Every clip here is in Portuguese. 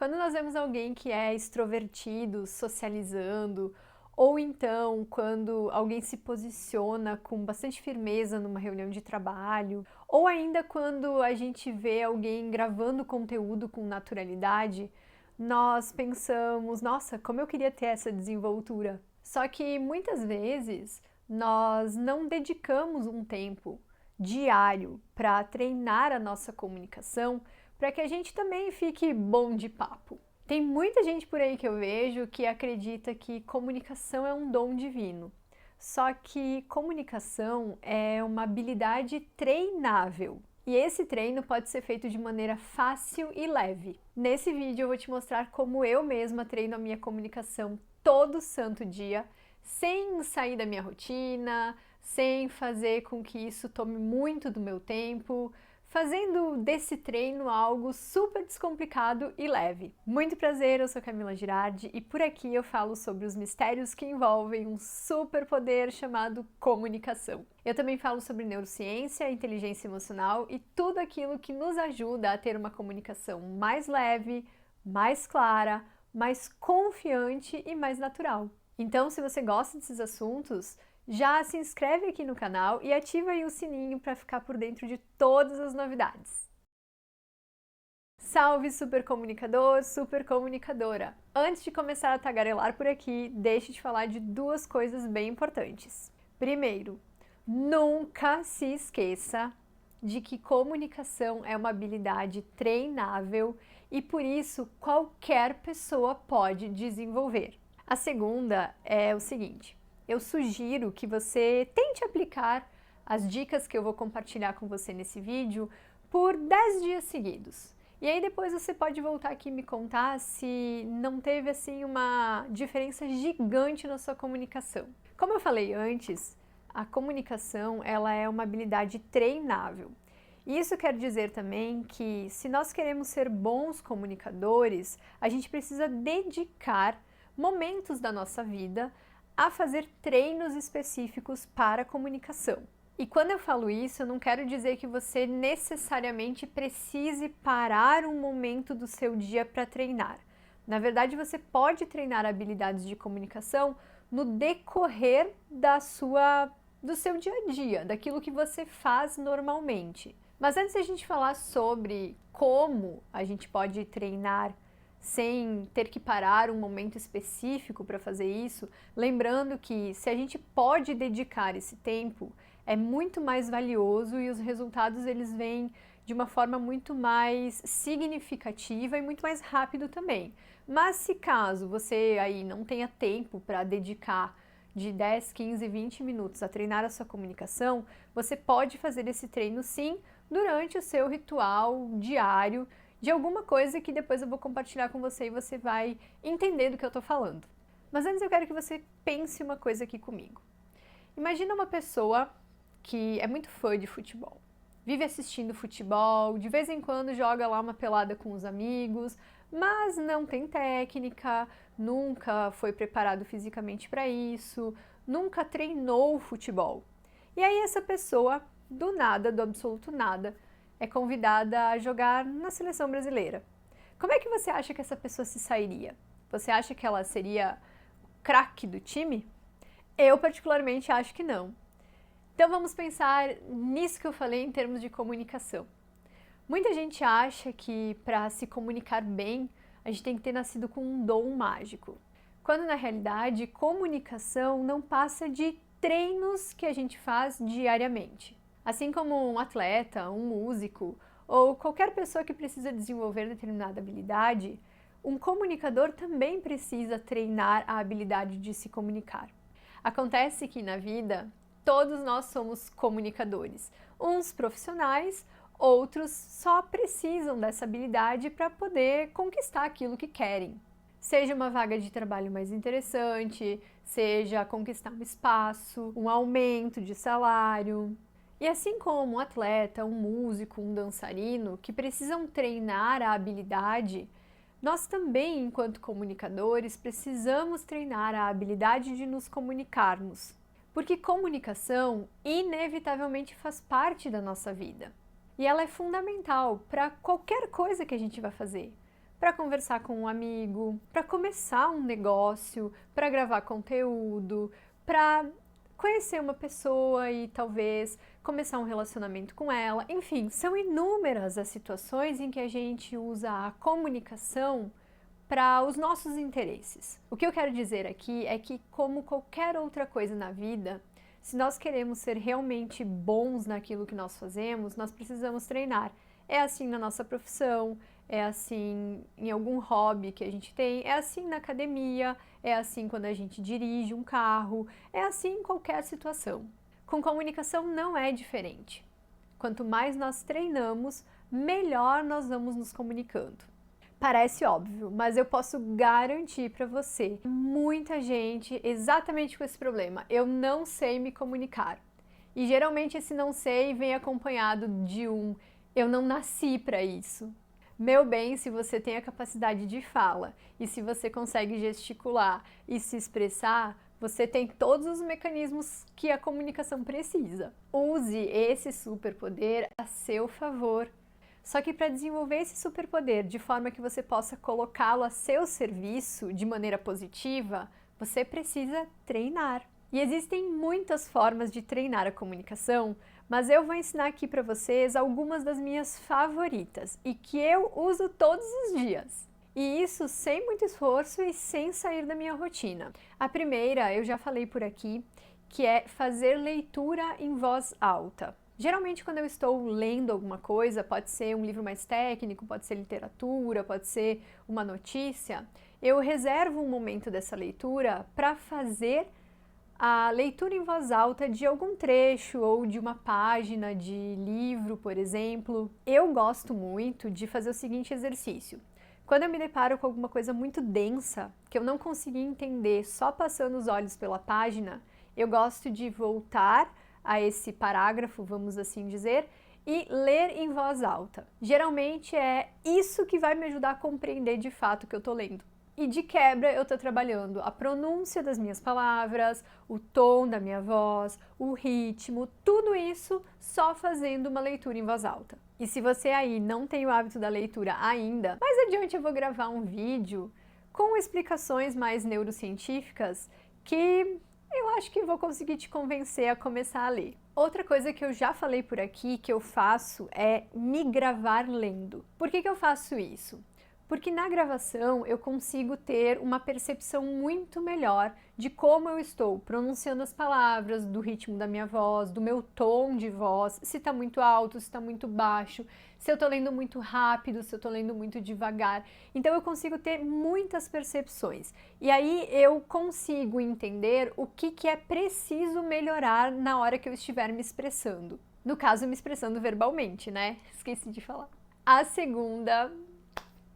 Quando nós vemos alguém que é extrovertido, socializando, ou então quando alguém se posiciona com bastante firmeza numa reunião de trabalho, ou ainda quando a gente vê alguém gravando conteúdo com naturalidade, nós pensamos, nossa, como eu queria ter essa desenvoltura. Só que muitas vezes nós não dedicamos um tempo diário para treinar a nossa comunicação para que a gente também fique bom de papo. Tem muita gente por aí que eu vejo que acredita que comunicação é um dom divino. Só que comunicação é uma habilidade treinável. E esse treino pode ser feito de maneira fácil e leve. Nesse vídeo eu vou te mostrar como eu mesma treino a minha comunicação todo santo dia, sem sair da minha rotina, sem fazer com que isso tome muito do meu tempo, fazendo desse treino algo super descomplicado e leve. Muito prazer, eu sou Camila Girardi e por aqui eu falo sobre os mistérios que envolvem um superpoder chamado comunicação. Eu também falo sobre neurociência, inteligência emocional e tudo aquilo que nos ajuda a ter uma comunicação mais leve, mais clara, mais confiante e mais natural. Então, se você gosta desses assuntos, já se inscreve aqui no canal e ativa aí o sininho para ficar por dentro de todas as novidades. Salve super comunicador, super comunicadora! Antes de começar a tagarelar por aqui, deixa eu te falar de duas coisas bem importantes. Primeiro, nunca se esqueça de que comunicação é uma habilidade treinável e por isso qualquer pessoa pode desenvolver. A segunda é o seguinte: eu sugiro que você tente aplicar as dicas que eu vou compartilhar com você nesse vídeo por 10 dias seguidos. E aí depois você pode voltar aqui e me contar se não teve assim uma diferença gigante na sua comunicação. Como eu falei antes, a comunicação ela é uma habilidade treinável. E isso quer dizer também que se nós queremos ser bons comunicadores, a gente precisa dedicar momentos da nossa vida a fazer treinos específicos para a comunicação. E quando eu falo isso, eu não quero dizer que você necessariamente precise parar um momento do seu dia para treinar. Na verdade, você pode treinar habilidades de comunicação no decorrer do seu dia a dia, daquilo que você faz normalmente. Mas antes de a gente falar sobre como a gente pode treinar sem ter que parar um momento específico para fazer isso, lembrando que se a gente pode dedicar esse tempo, é muito mais valioso e os resultados eles vêm de uma forma muito mais significativa e muito mais rápido também. Mas se caso você aí não tenha tempo para dedicar de 10, 15, 20 minutos a treinar a sua comunicação, você pode fazer esse treino sim durante o seu ritual diário de alguma coisa que depois eu vou compartilhar com você e você vai entender do que eu tô falando. Mas antes eu quero que você pense uma coisa aqui comigo. Imagina uma pessoa que é muito fã de futebol. Vive assistindo futebol, de vez em quando joga lá uma pelada com os amigos, mas não tem técnica, nunca foi preparado fisicamente para isso, nunca treinou futebol. E aí essa pessoa, do nada, do absoluto nada, é convidada a jogar na seleção brasileira. Como é que você acha que essa pessoa se sairia? Você acha que ela seria craque do time? Eu particularmente acho que não. Então vamos pensar nisso que eu falei em termos de comunicação. Muita gente acha que para se comunicar bem, a gente tem que ter nascido com um dom mágico. Quando na realidade, comunicação não passa de treinos que a gente faz diariamente. Assim como um atleta, um músico ou qualquer pessoa que precisa desenvolver determinada habilidade, um comunicador também precisa treinar a habilidade de se comunicar. Acontece que na vida todos nós somos comunicadores, uns profissionais, outros só precisam dessa habilidade para poder conquistar aquilo que querem. Seja uma vaga de trabalho mais interessante, seja conquistar um espaço, um aumento de salário. E assim como um atleta, um músico, um dançarino que precisam treinar a habilidade, nós também, enquanto comunicadores, precisamos treinar a habilidade de nos comunicarmos. Porque comunicação inevitavelmente faz parte da nossa vida. E ela é fundamental para qualquer coisa que a gente vai fazer. para conversar com um amigo, para começar um negócio, para gravar conteúdo, para conhecer uma pessoa e talvez começar um relacionamento com ela. Enfim, são inúmeras as situações em que a gente usa a comunicação para os nossos interesses. O que eu quero dizer aqui é que, como qualquer outra coisa na vida, se nós queremos ser realmente bons naquilo que nós fazemos, nós precisamos treinar. É assim na nossa profissão, é assim em algum hobby que a gente tem, é assim na academia, é assim quando a gente dirige um carro, é assim em qualquer situação. Com comunicação não é diferente. Quanto mais nós treinamos, melhor nós vamos nos comunicando. Parece óbvio, mas eu posso garantir para você, muita gente exatamente com esse problema. Eu não sei me comunicar. E geralmente esse não sei vem acompanhado de eu não nasci para isso. Meu bem, se você tem a capacidade de fala e se você consegue gesticular e se expressar, você tem todos os mecanismos que a comunicação precisa. Use esse superpoder a seu favor. Só que para desenvolver esse superpoder de forma que você possa colocá-lo a seu serviço de maneira positiva, você precisa treinar. E existem muitas formas de treinar a comunicação, mas eu vou ensinar aqui para vocês algumas das minhas favoritas e que eu uso todos os dias. E isso sem muito esforço e sem sair da minha rotina. A primeira, eu já falei por aqui, que é fazer leitura em voz alta. Geralmente, quando eu estou lendo alguma coisa, pode ser um livro mais técnico, pode ser literatura, pode ser uma notícia, eu reservo um momento dessa leitura para fazer a leitura em voz alta de algum trecho ou de uma página de livro, por exemplo. Eu gosto muito de fazer o seguinte exercício. Quando eu me deparo com alguma coisa muito densa, que eu não consegui entender só passando os olhos pela página, eu gosto de voltar a esse parágrafo, vamos assim dizer, e ler em voz alta. Geralmente é isso que vai me ajudar a compreender de fato o que eu estou lendo. E de quebra eu estou trabalhando a pronúncia das minhas palavras, o tom da minha voz, o ritmo, tudo isso só fazendo uma leitura em voz alta. E se você aí não tem o hábito da leitura ainda, mais adiante eu vou gravar um vídeo com explicações mais neurocientíficas que eu acho que vou conseguir te convencer a começar a ler. Outra coisa que eu já falei por aqui que eu faço é me gravar lendo. Por que eu faço isso? Porque na gravação eu consigo ter uma percepção muito melhor de como eu estou pronunciando as palavras, do ritmo da minha voz, do meu tom de voz, se está muito alto, se está muito baixo, se eu estou lendo muito rápido, se eu estou lendo muito devagar. Então eu consigo ter muitas percepções. E aí eu consigo entender o que é preciso melhorar na hora que eu estiver me expressando. No caso, me expressando verbalmente, né? Esqueci de falar. A segunda...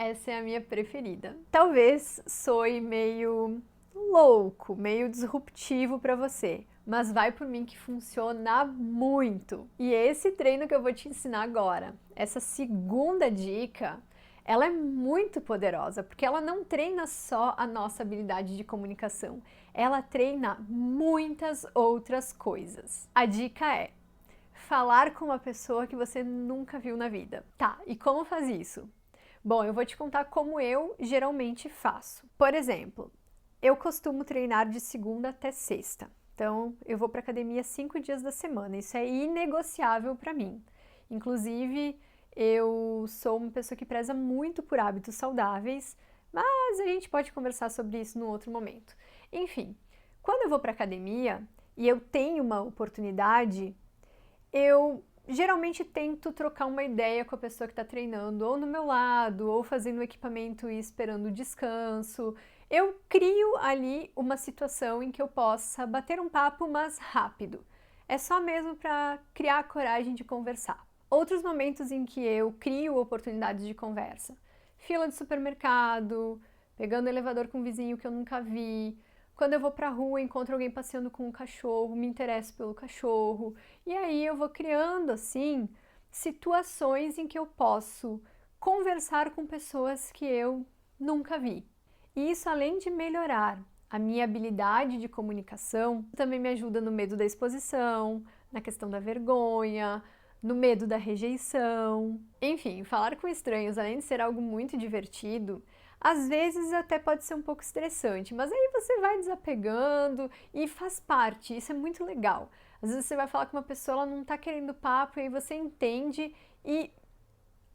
Essa é a minha preferida. Talvez soe meio louco, meio disruptivo para você, mas vai por mim que funciona muito. E esse treino que eu vou te ensinar agora, essa segunda dica, ela é muito poderosa, porque ela não treina só a nossa habilidade de comunicação, ela treina muitas outras coisas. A dica é falar com uma pessoa que você nunca viu na vida. Tá, e como faz isso? Bom, eu vou te contar como eu geralmente faço. Por exemplo, eu costumo treinar de segunda até sexta. Então, eu vou para academia 5 dias da semana. Isso é inegociável para mim. Inclusive, eu sou uma pessoa que preza muito por hábitos saudáveis, mas a gente pode conversar sobre isso num outro momento. Enfim, quando eu vou para academia e eu tenho uma oportunidade, eu geralmente tento trocar uma ideia com a pessoa que está treinando, ou no meu lado, ou fazendo o equipamento e esperando o descanso. Eu crio ali uma situação em que eu possa bater um papo, mas rápido. É só mesmo para criar a coragem de conversar. Outros momentos em que eu crio oportunidades de conversa. Fila de supermercado, pegando elevador com um vizinho que eu nunca vi. Quando eu vou pra rua, encontro alguém passeando com um cachorro, me interesso pelo cachorro. E aí eu vou criando, assim, situações em que eu posso conversar com pessoas que eu nunca vi. E isso, além de melhorar a minha habilidade de comunicação, também me ajuda no medo da exposição, na questão da vergonha, no medo da rejeição. Enfim, falar com estranhos, além de ser algo muito divertido, às vezes até pode ser um pouco estressante, mas aí você vai desapegando e faz parte, isso é muito legal. Às vezes você vai falar com uma pessoa, ela não tá querendo papo, e aí você entende e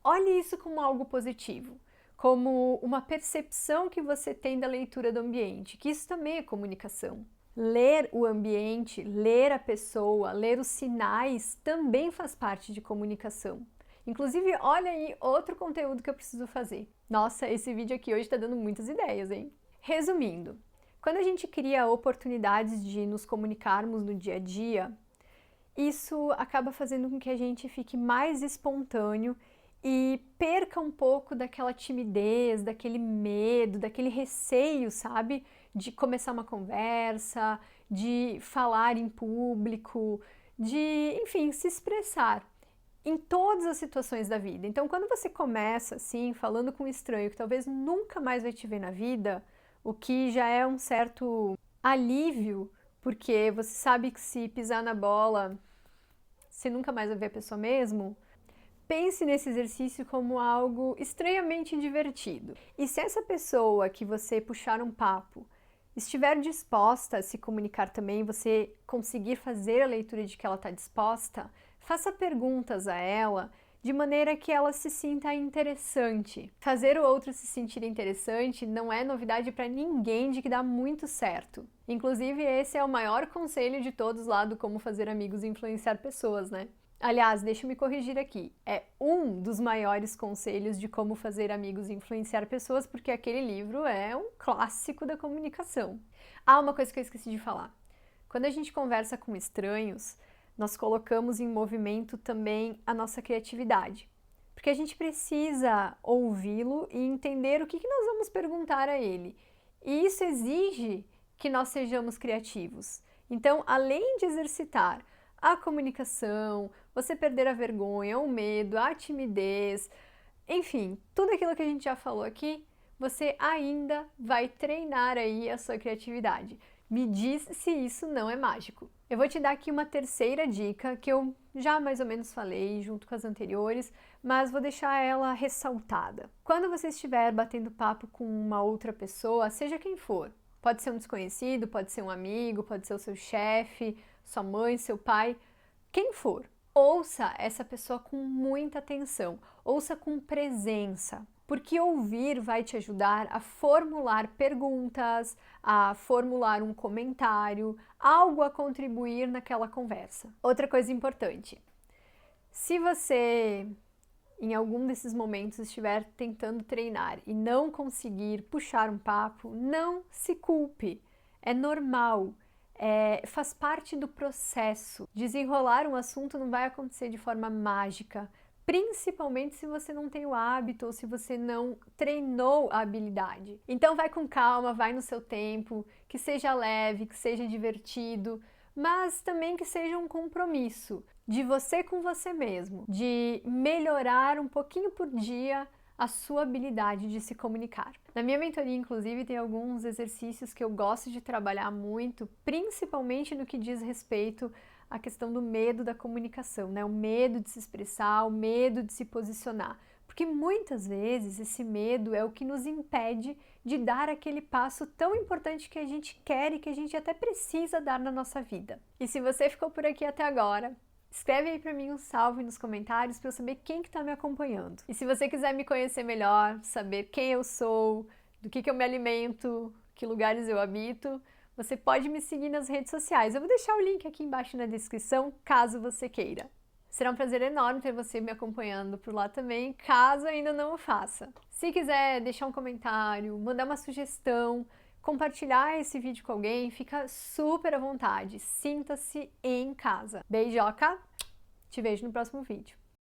olhe isso como algo positivo, como uma percepção que você tem da leitura do ambiente, que isso também é comunicação. Ler o ambiente, ler a pessoa, ler os sinais também faz parte de comunicação. Inclusive, olha aí outro conteúdo que eu preciso fazer. Nossa, esse vídeo aqui hoje está dando muitas ideias, hein? Resumindo, quando a gente cria oportunidades de nos comunicarmos no dia a dia, isso acaba fazendo com que a gente fique mais espontâneo e perca um pouco daquela timidez, daquele medo, daquele receio, sabe? De começar uma conversa, de falar em público, de, enfim, se expressar em todas as situações da vida. Então, quando você começa assim, falando com um estranho que talvez nunca mais vai te ver na vida, o que já é um certo alívio, porque você sabe que se pisar na bola, você nunca mais vai ver a pessoa mesmo. Pense nesse exercício como algo estranhamente divertido. E se essa pessoa que você puxar um papo estiver disposta a se comunicar também, você conseguir fazer a leitura de que ela está disposta, faça perguntas a ela de maneira que ela se sinta interessante. Fazer o outro se sentir interessante não é novidade para ninguém de que dá muito certo. Inclusive, esse é o maior conselho de todos lá do Como Fazer Amigos e Influenciar Pessoas, né? Aliás, deixa eu me corrigir aqui, é um dos maiores conselhos de como fazer amigos e influenciar pessoas, porque aquele livro é um clássico da comunicação. Ah, uma coisa que eu esqueci de falar. Quando a gente conversa com estranhos, nós colocamos em movimento também a nossa criatividade, porque a gente precisa ouvi-lo e entender o que nós vamos perguntar a ele. E isso exige que nós sejamos criativos. Então, além de exercitar a comunicação, você perder a vergonha, o medo, a timidez, enfim, tudo aquilo que a gente já falou aqui, você ainda vai treinar aí a sua criatividade. Me diz se isso não é mágico. Eu vou te dar aqui uma terceira dica que eu já mais ou menos falei junto com as anteriores, mas vou deixar ela ressaltada. Quando você estiver batendo papo com uma outra pessoa, seja quem for, pode ser um desconhecido, pode ser um amigo, pode ser o seu chefe, sua mãe, seu pai, quem for. Ouça essa pessoa com muita atenção, ouça com presença, porque ouvir vai te ajudar a formular perguntas, a formular um comentário, algo a contribuir naquela conversa. Outra coisa importante, se você em algum desses momentos estiver tentando treinar e não conseguir puxar um papo, não se culpe, é normal. Faz parte do processo. Desenrolar um assunto não vai acontecer de forma mágica, principalmente se você não tem o hábito ou se você não treinou a habilidade. Então vai com calma, vai no seu tempo, que seja leve, que seja divertido, mas também que seja um compromisso de você com você mesmo, de melhorar um pouquinho por dia a sua habilidade de se comunicar. Na minha mentoria, inclusive, tem alguns exercícios que eu gosto de trabalhar muito, principalmente no que diz respeito à questão do medo da comunicação, né? O medo de se expressar, o medo de se posicionar. Porque muitas vezes esse medo é o que nos impede de dar aquele passo tão importante que a gente quer e que a gente até precisa dar na nossa vida. E se você ficou por aqui até agora, escreve aí pra mim um salve nos comentários para eu saber quem que tá me acompanhando. E se você quiser me conhecer melhor, saber quem eu sou, do que eu me alimento, que lugares eu habito, você pode me seguir nas redes sociais. Eu vou deixar o link aqui embaixo na descrição, caso você queira. Será um prazer enorme ter você me acompanhando por lá também, caso ainda não o faça. Se quiser deixar um comentário, mandar uma sugestão, compartilhar esse vídeo com alguém, fica super à vontade. Sinta-se em casa. Beijoca, te vejo no próximo vídeo.